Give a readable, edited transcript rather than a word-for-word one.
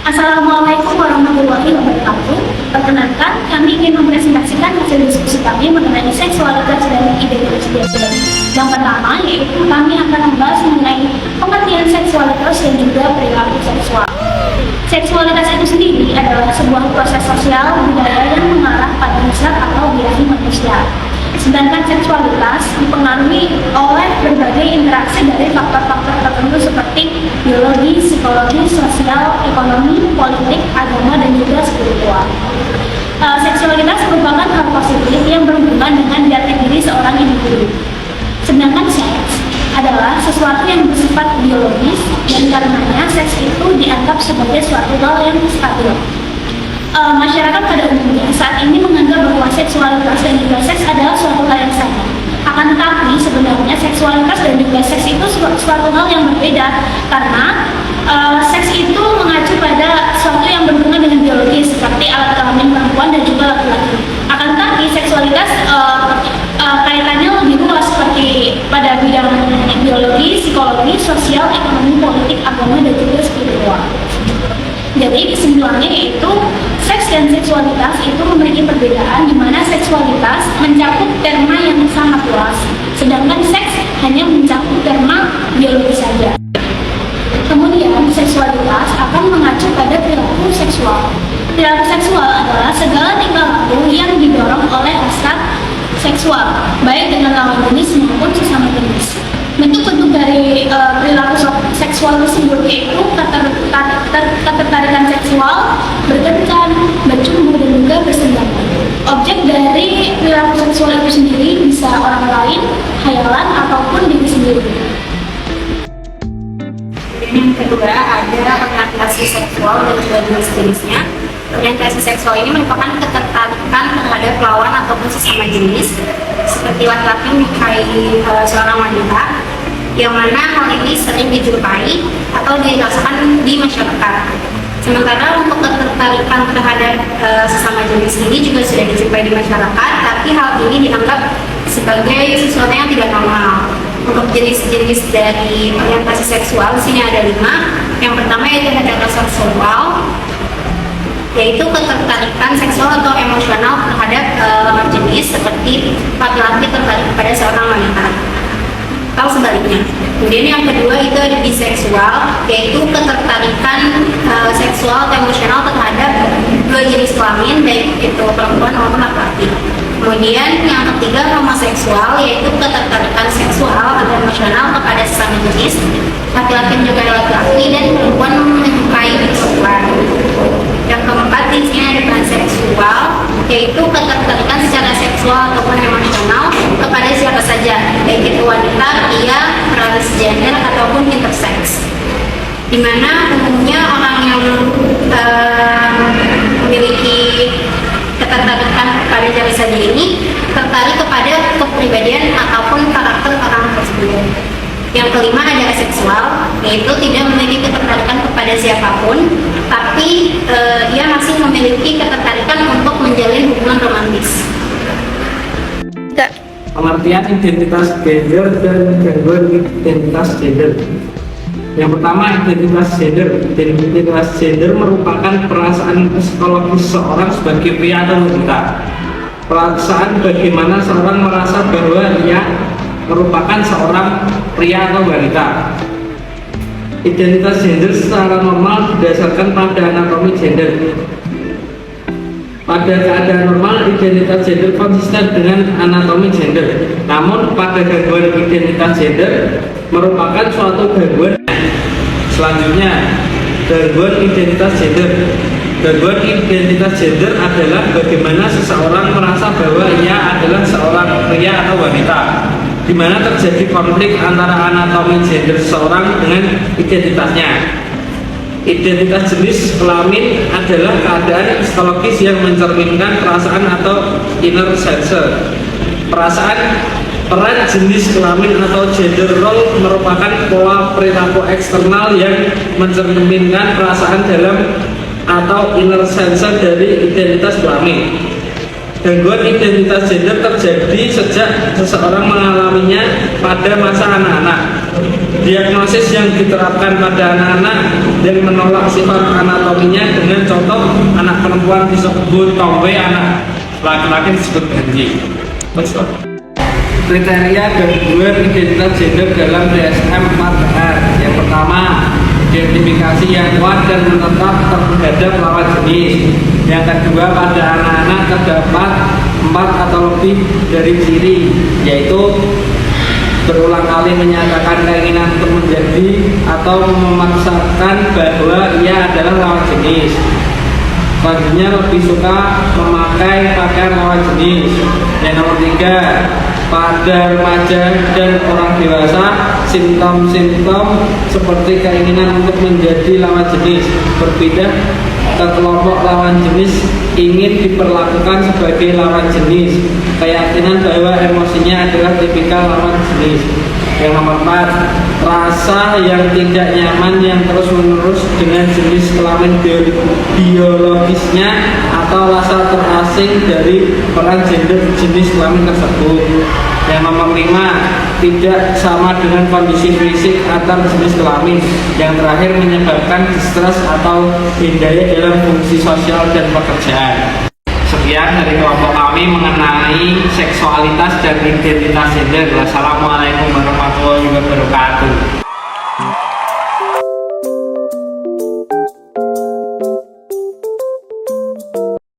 Assalamualaikum warahmatullahi wabarakatuh. Perkenalkan, kami ingin mempresentasikan hasil diskusi kami mengenai seksualitas dan identitas gender. Yang pertama, yaitu kami akan membahas mengenai pengertian seksualitas dan juga perilaku seksual. Seksualitas itu sendiri adalah sebuah proses sosial budaya yang mengarah pada hasrat atau birahi manusia. Sedangkan seksualitas dipengaruhi oleh berbagai interaksi dari faktor-faktor tertentu seperti biologi, psikologi, sosial, ekonomi, politik, agama, dan juga spiritual. Seksualitas merupakan hal positif yang berhubungan dengan jati diri seorang individu. Sedangkan seks adalah sesuatu yang bersifat biologis dan karenanya seks itu dianggap sebagai suatu hal yang stabil. Masyarakat pada umumnya saat ini menganggap bahwa seksualitas dan juga seks adalah suatu hal yang sama. Akan tetapi sebenarnya seksualitas dan juga seks itu suatu hal yang berbeda karena seks itu mengacu pada suatu yang berhubungan dengan biologis seperti alat kelamin perempuan dan juga laki-laki. Akan tetapi seksualitas kaitannya lebih luas seperti pada bidang biologi, psikologi, sosial, ekonomi, politik, agama, dan juga spiritual. Jadi kesimpulannya yaitu seks dan seksualitas itu memiliki perbedaan di mana seksualitas mencakup terma yang sangat luas, sedangkan seks hanya mencakup terma biologis saja. Kemudian seksualitas akan mengacu pada perilaku seksual. Perilaku seksual adalah segala tingkah laku yang didorong oleh hasrat seksual, baik dengan lawan jenis maupun sesama jenis. Bentuk-bentuk dari perilaku seksual tersebut yaitu ketertarikan seksual, berkencan, bercumbu, dan juga bersenggama. Objek dari perilaku seksual itu sendiri bisa orang lain, khayalan, ataupun diri sendiri. Yang kedua ada orientasi seksual dan juga jenis-jenisnya. Orientasi seksual ini merupakan ketertarikan terhadap lawan ataupun sesama jenis, seperti laki-laki menyukai seorang wanita, yang mana hal ini sering dijumpai atau dirasakan di masyarakat. Sementara untuk ketertarikan terhadap sesama jenis ini juga sudah dijumpai di masyarakat, tapi hal ini dianggap sebagai sesuatu yang tidak normal. Untuk jenis-jenis dari orientasi seksual di sini ada 5. Yang pertama yaitu heteroseksual, yaitu ketertarikan seksual atau emosional terhadap lawan jenis seperti laki-laki tertarik kepada seorang wanita atau sebaliknya. Kemudian yang kedua itu ada biseksual, yaitu ketertarikan seksual atau emosional terhadap dua jenis kelamin, baik itu perempuan maupun laki-laki. Kemudian yang ketiga homoseksual, yaitu ketertarikan seksual atau emosional kepada sesama jenis, laki-laki menyukai laki-laki dan perempuan menyukai perempuan. Yang keempat di sini ada panseksual, yaitu ketertarikan secara seksual ataupun emosional kepada siapa saja, baik itu wanita, pria, transgender ataupun intersex. Dimana umumnya orang yang memiliki ketertarikan kepada siapa saja ini tertarik kepada kepribadian ataupun karakter orang tersebut. Yang kelima ada aseksual, yaitu tidak memiliki ketertarikan kepada siapapun, tapi dia masih memiliki ketertarikan untuk menjalin hubungan romantis. Pengertian identitas gender dan gangguan identitas gender. Yang pertama, identitas gender. Identitas gender merupakan perasaan psikologis seorang sebagai pria atau wanita. Perasaan bagaimana seorang merasa bahwa ia merupakan seorang pria atau wanita. Identitas gender secara normal didasarkan pada anatomi gender. Pada keadaan normal, identitas gender konsisten dengan anatomi gender. Namun, pada gangguan identitas gender merupakan suatu gangguan. Selanjutnya, gangguan identitas gender. Gangguan identitas gender adalah bagaimana seseorang merasa bahwa ia adalah seorang pria atau wanita, di mana terjadi konflik antara anatomi gender seseorang dengan identitasnya. Identitas jenis kelamin adalah keadaan psikologis yang mencerminkan perasaan atau inner sense. Peran jenis kelamin atau gender role merupakan pola perilaku eksternal yang mencerminkan perasaan dalam atau inner sense dari identitas kelamin. Gangguan identitas gender terjadi sejak seseorang mengalaminya pada masa anak-anak. Diagnosis yang diterapkan pada anak-anak yang menolak sifat anatominya dengan contoh anak perempuan disebut tomboy, anak laki-laki disebut ganji. Kriteria gangguan identitas gender dalam DSM 4R. Yang pertama, identifikasi yang kuat dan menetap terhadap lawan jenis. Yang kedua, pada anak-anak terdapat 4 atau lebih dari ciri, yaitu berulang kali menyatakan keinginan untuk menjadi atau memaksakan bahwa ia adalah lawan jenis. Selanjutnya, lebih suka memakai pakaian lawan jenis. Yang nomor 3, pada remaja dan orang dewasa, simptom-simptom seperti keinginan untuk menjadi lawan jenis berbeda ke kelompok lawan jenis, ingin diperlakukan sebagai lawan jenis, keyakinan bahwa emosinya adalah tipikal lawan jenis. Yang nomor 4, rasa yang tidak nyaman yang terus-menerus dengan jenis kelamin biologisnya atau rasa terasing dari orang gender jenis kelamin tersebut. Yang nomor 5, tidak sama dengan kondisi fisik antar jenis kelamin. Yang terakhir, menyebabkan distres atau hindaya dalam fungsi sosial dan pekerjaan. Sekian dari kelompok kami mengenai seksualitas dan identitas gender. Wassalamualaikum warahmatullahi wabarakatuh.